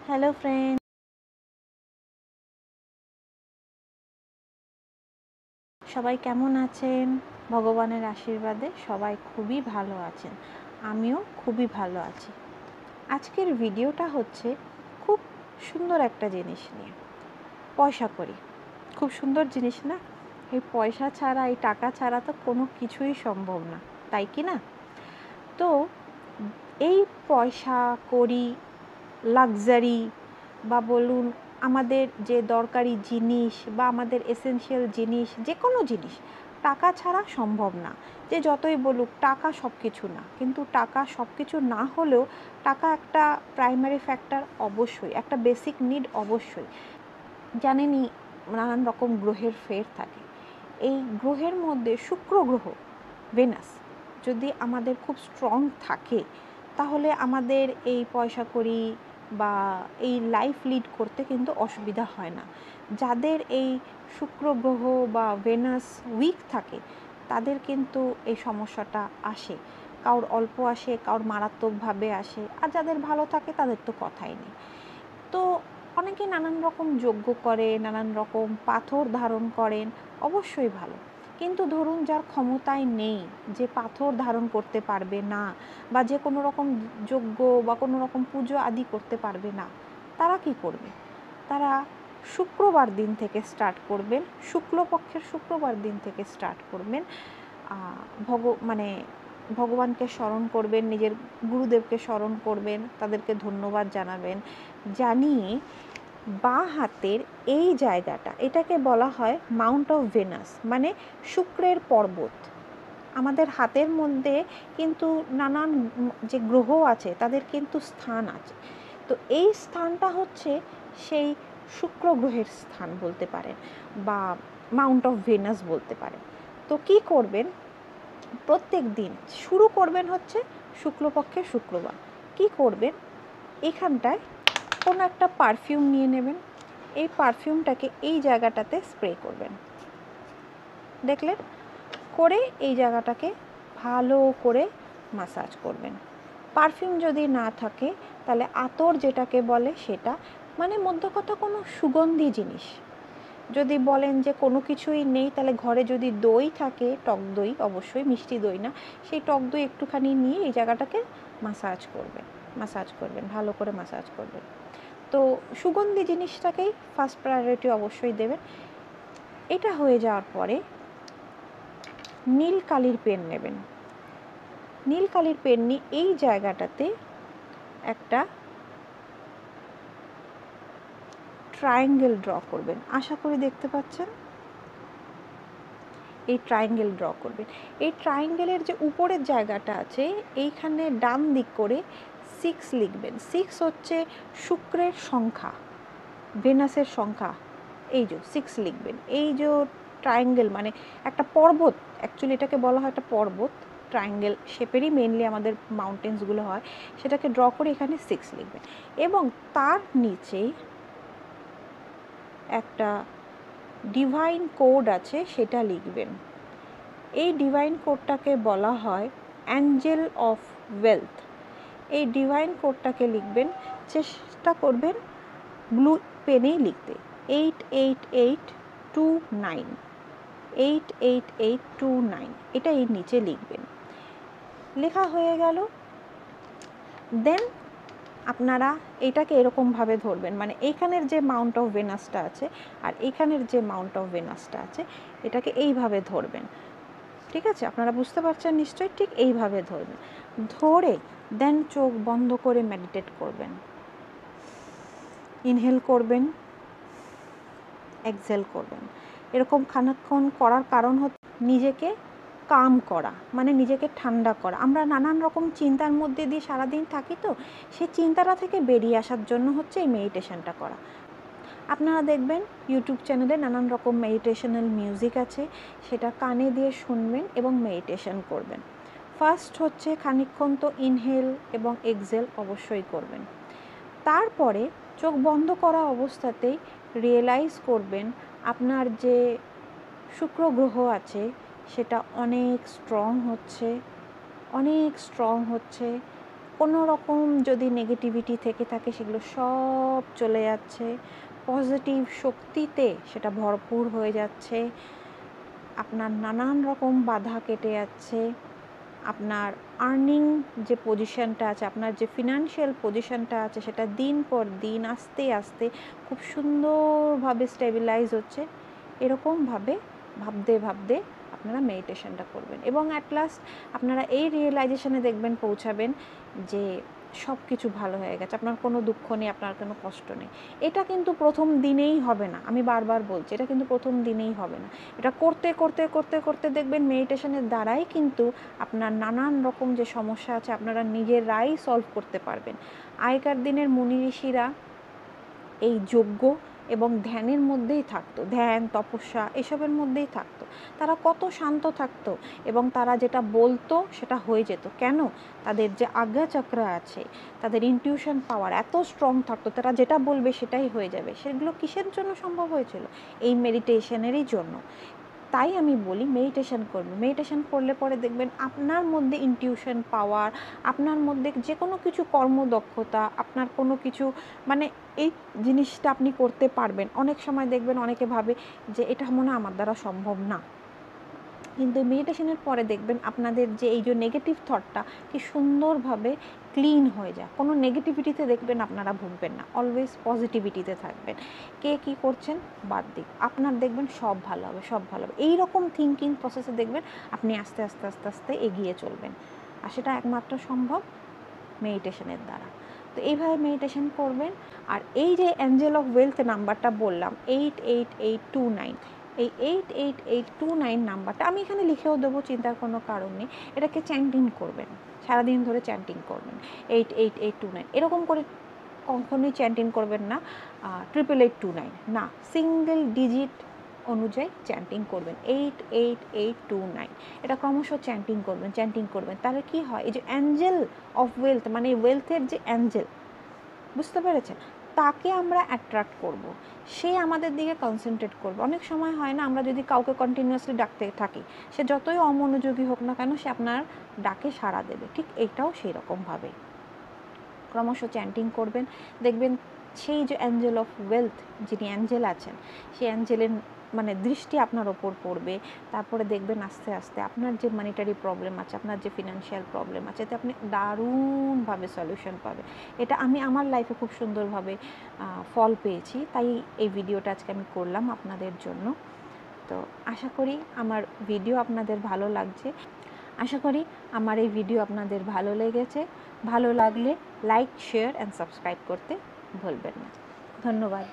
Hello friend, সবাই কেমন আছেন? ভগবানের আশীর্বাদে সবাই খুবই ভালো আছেন। আমিও খুবই ভালো আছি। আজকের ভিডিওটা হচ্ছে খুব সুন্দর একটা জিনিস নিয়ে, পয়সা কড়ি। খুব সুন্দর জিনিস না? এই পয়সা ছাড়া, এই টাকা ছাড়া তো কোনো কিছুই সম্ভব না, তাই কি না? তো এই পয়সা কড়ি, লাক্সারি বা বলুন আমাদের যে দরকারি জিনিস বা আমাদের এসেনশিয়াল জিনিস, যে কোনো জিনিস টাকা ছাড়া সম্ভব না। যে যতই বলুক টাকা সব কিছু না, কিন্তু টাকা সব কিছু না হলেও টাকা একটা প্রাইমারি ফ্যাক্টর, অবশ্যই একটা বেসিক নিড অবশ্যই। জানেনই নানান রকম গ্রহের ফের থাকে। এই গ্রহের মধ্যে শুক্র গ্রহ, ভেনাস যদি আমাদের খুব স্ট্রং থাকে, তাহলে আমাদের এই পয়সা কড়ি বা এই লাইফ লিড করতে কিন্তু অসুবিধা হয় না। যাদের এই শুক্র গ্রহ বা ভেনাস উইক থাকে, তাদের কিন্তু এই সমস্যাটা আসে। কারোর অল্প আসে, কারোর মারাত্মকভাবে আসে, আর যাদের ভালো থাকে তাদের তো কথাই নেই। তো অনেকে নানান রকম যজ্ঞ করে, নানান রকম পাথর ধারণ করেন, অবশ্যই ভালো। কিন্তু ধরুন যার ক্ষমতায় নেই, যে পাথর ধারণ করতে পারবে না বা যে কোনো রকম যজ্ঞ বা কোনো রকম পুজো আদি করতে পারবে না, তারা কি করবে? তারা শুক্রবার দিন থেকে স্টার্ট করবেন, শুক্লপক্ষের শুক্রবার দিন থেকে স্টার্ট করবেন। মানে ভগবানকে স্মরণ করবেন, নিজের গুরুদেবকে স্মরণ করবেন, তাদেরকে ধন্যবাদ জানাবেন। জানিয়ে বাঁ হাতের এই জায়গাটা, এটাকে বলা হয় মাউন্ট অফ ভেনাস, মানে শুক্রের পর্বত। আমাদের হাতের মধ্যে কিন্তু নানান যে গ্রহ আছে তাদের কিন্তু স্থান আছে। তো এই স্থানটা হচ্ছে সেই শুক্র গ্রহের স্থান বলতে পারেন, বা মাউন্ট অফ ভেনাস বলতে পারেন। তো কি করবেন? প্রত্যেক দিন শুরু করবেন হচ্ছে শুক্লপক্ষের শুক্রবার। কি করবেন? এখানটায় কোনো একটা পারফিউম নিয়ে নেবেন, এই পারফিউমটাকে এই জায়গাটাতে স্প্রে করবেন। দেখলেন? করে এই জায়গাটাকে ভালো করে মাসাজ করবেন। পারফিউম যদি না থাকে তাহলে আতর যেটাকে বলে সেটা, মানে মধ্য কথা কোনো সুগন্ধি জিনিস। যদি বলেন যে কোনো কিছুই নেই, তাহলে ঘরে যদি দই থাকে, টক দই, অবশ্যই মিষ্টি দই না, সেই টক দই একটুখানি নিয়ে এই জায়গাটাকে মাসাজ করবেন, ভালো করে মাসাজ করবেন। তো সুগন্ধি জিনিসটাকেই ফার্স্ট প্রায়োরিটি অবশ্যই দেবেন। এটা হয়ে যাওয়ার পরে নীল কালির পেন নেবেন। নীল কালির পেন নিয়ে এই জায়গাটাতে একটা ট্রায়াঙ্গেল ড্র করবেন। আশা করি দেখতে পাচ্ছেন। এই ট্রায়াঙ্গেল ড্র করবেন। এই ট্রায়াঙ্গেলের যে উপরের জায়গাটা আছে, এইখানে ডান দিক করে 6 লিখবেন। 6 হচ্ছে শুক্রের সংখ্যা, ভেনাসের সংখ্যা। এই যে 6 লিখবেন। এই যে ট্রায়াঙ্গেল মানে একটা পর্বত, অ্যাকচুয়ালি এটাকে বলা হয় একটা পর্বত, ট্রায়াঙ্গেল শেপেরই মেনলি আমাদের মাউন্টেন্সগুলো হয়। সেটাকে ড্র করে এখানে 6 লিখবেন এবং তার নিচেই একটা ডিভাইন কোড আছে, সেটা লিখবেন। এই ডিভাইন কোডটাকে বলা হয় অ্যাঞ্জেল অফ ওয়েলথ। এই ডিভাইন কোডটাকে লিখবেন, চেষ্টা করবেন ব্লু পেনেই লিখতে। 88829, 88829, এটা এর নিচে লিখবেন। লেখা হয়ে গেল। দেন আপনারা এটাকে এরকমভাবে ধরবেন, মানে এইখানের যে মাউন্ট অফ ভেনাসটা আছে আর এইখানের যে মাউন্ট অফ ভেনাসটা আছে, এটাকে এইভাবে ধরবেন। ঠিক আছে? আপনারা বুঝতে পারছেন নিশ্চয়ই? ঠিক এইভাবে ধরবেন। ধরে দেন চোখ বন্ধ করে মেডিটেট করবেন। ইনহেল করবেন, এক্সহেল করবেন। এরকম খানিকক্ষণ করার কারণ হচ্ছে নিজেকে কাম করা, মানে নিজেকে ঠান্ডা করা। আমরা নানান রকম চিন্তার মধ্যে দিয়ে সারাদিন থাকি, তো সেই চিন্তাটা থেকে বেরিয়ে আসার জন্য হচ্ছে এই মেডিটেশনটা করা। আপনারা দেখবেন ইউটিউব চ্যানেলে নানান রকম মেডিটেশনাল মিউজিক আছে, সেটা কানে দিয়ে শুনবেন এবং মেডিটেশন করবেন। ফার্স্ট হচ্ছে খানিকক্ষণ তো ইনহেল এবং এক্সহেল অবশ্যই করবেন। তারপরে চোখ বন্ধ করা অবস্থাতেই রিয়েলাইজ করবেন আপনার যে শুক্র গ্রহ আছে সেটা অনেক স্ট্রং হচ্ছে, অনেক স্ট্রং হচ্ছে। কোনো রকম যদি নেগেটিভিটি থেকে থাকে সেগুলো সব চলে যাচ্ছে, পজিটিভ শক্তিতে সেটা ভরপুর হয়ে যাচ্ছে, আপনার নানান রকম বাধা কেটে যাচ্ছে, আপনার আর্নিং যে পজিশনটা আছে, আপনার যে ফিনান্সিয়াল পজিশনটা আছে সেটা দিন পর দিন আস্তে আস্তে খুব সুন্দরভাবে স্টেবিলাইজ হচ্ছে। এরকমভাবে ভাবতে ভাবতে আপনারা মেডিটেশনটা করবেন এবং অ্যাট লাস্ট আপনারা এই রিয়েলাইজেশনে দেখবেন পৌঁছাবেন যে সব কিছু ভালো হয়ে গেছে, আপনার কোনো দুঃখ নেই, আপনার কোনো কষ্ট নেই। এটা কিন্তু প্রথম দিনেই হবে না, আমি বারবার বলছি, এটা কিন্তু প্রথম দিনেই হবে না। এটা করতে করতে করতে করতে দেখবেন মেডিটেশনের দ্বারাই কিন্তু আপনার নানান রকম যে সমস্যা আছে আপনারা নিজেরাই সলভ করতে পারবেন। আগেকার দিনের মুনি ঋষিরা এই যজ্ঞ এবং ধ্যানের মধ্যেই থাকতো, ধ্যান তপস্যা এসবের মধ্যেই থাকতো। তারা কত শান্ত থাকতো এবং তারা যেটা বলতো সেটা হয়ে যেত। কেন? তাদের যে আজ্ঞাচক্র আছে, তাদের ইনটিউশন পাওয়ার এত স্ট্রং থাকতো, তারা যেটা বলবে সেটাই হয়ে যাবে। সেগুলো কিসের জন্য সম্ভব হয়েছিল? এই মেডিটেশনেরই জন্য। তাই আমি বলি মেডিটেশন করবেন। মেডিটেশন করলে পরে দেখবেন আপনার মধ্যে ইনটিউশন পাওয়ার, আপনার মধ্যে যে কোনো কিছু কর্মদক্ষতা, আপনার কোনো কিছু মানে এই জিনিসটা আপনি করতে পারবেন। অনেক সময় দেখবেন অনেকে ভাবে যে এটা মনে হয় আমার দ্বারা সম্ভব না, কিন্তু মেডিটেশনের পরে দেখবেন আপনাদের যে এই যে নেগেটিভ থটটা কি সুন্দরভাবে ক্লিন হয়ে যায়। কোনো নেগেটিভিটিতে দেখবেন আপনারা ভুগবেন না, অলওয়েজ পজিটিভিটিতে থাকবেন। কে কী করছেন বাদ দিক, আপনার দেখবেন সব ভালো হবে, সব ভালো হবে। এইরকম থিঙ্কিং প্রসেসে দেখবেন আপনি আস্তে আস্তে আস্তে আস্তে এগিয়ে চলবেন, আর সেটা একমাত্র সম্ভব মেডিটেশনের দ্বারা। তো এইভাবে মেডিটেশন করবেন। আর এই যে অ্যাঞ্জেল অফ ওয়েলথ নাম্বারটা বললাম 88829, এই 88829 নাম্বারটা আমি এখানে লিখেও দেবো, চিন্তার কোনো কারণ নেই। এটাকে চ্যান্টিং করবেন, সারাদিন ধরে চ্যান্টিং করবেন 88829। এরকম করে কখনোই চ্যান্টিং করবেন না 88829 না, সিঙ্গেল ডিজিট অনুযায়ী চ্যান্টিং করবেন 88829। এটা ক্রমশ চ্যান্টিং করবেন। তাহলে কি হয়, এই যে অ্যাঞ্জেল অফ ওয়েলথ মানে ওয়েলথের যে অ্যাঞ্জেল, বুঝতে পেরেছেন, তাকে আমরা অ্যাট্রাক্ট করব, সে আমাদের দিকে কনসেন্ট্রেট করবে। অনেক সময় হয় না, আমরা যদি কাউকে কন্টিনিউয়াসলি ডাকতে থাকি, সে যতই অমনোযোগী হোক না কেন সে আপনার ডাকে সাড়া দেবে। ঠিক এইটাও সেই রকমভাবে ক্রমশ চ্যান্টিং করবেন, দেখবেন সেই যে অ্যাঞ্জেল অফ ওয়েলথ, যিনি অ্যাঞ্জেল আছেন, সেই অ্যাঞ্জেলের মানে দৃষ্টি আপনার ওপর পড়বে। তারপরে দেখবেন আস্তে আস্তে আপনার যে মানিটারি প্রবলেম আছে, আপনার যে ফিনান্সিয়াল প্রবলেম আছে, এতে আপনি দারুণভাবে সলিউশন পাবেন। এটা আমি আমার লাইফে খুব সুন্দরভাবে ফল পেয়েছি, তাই এই ভিডিওটা আজকে আমি করলাম আপনাদের জন্য। তো আশা করি আমার ভিডিও আপনাদের ভালো লাগছে, আশা করি আমার এই ভিডিও আপনাদের ভালো লেগেছে। ভালো লাগলে লাইক, শেয়ার অ্যান্ড সাবস্ক্রাইব করতে ভুলবেন না। ধন্যবাদ।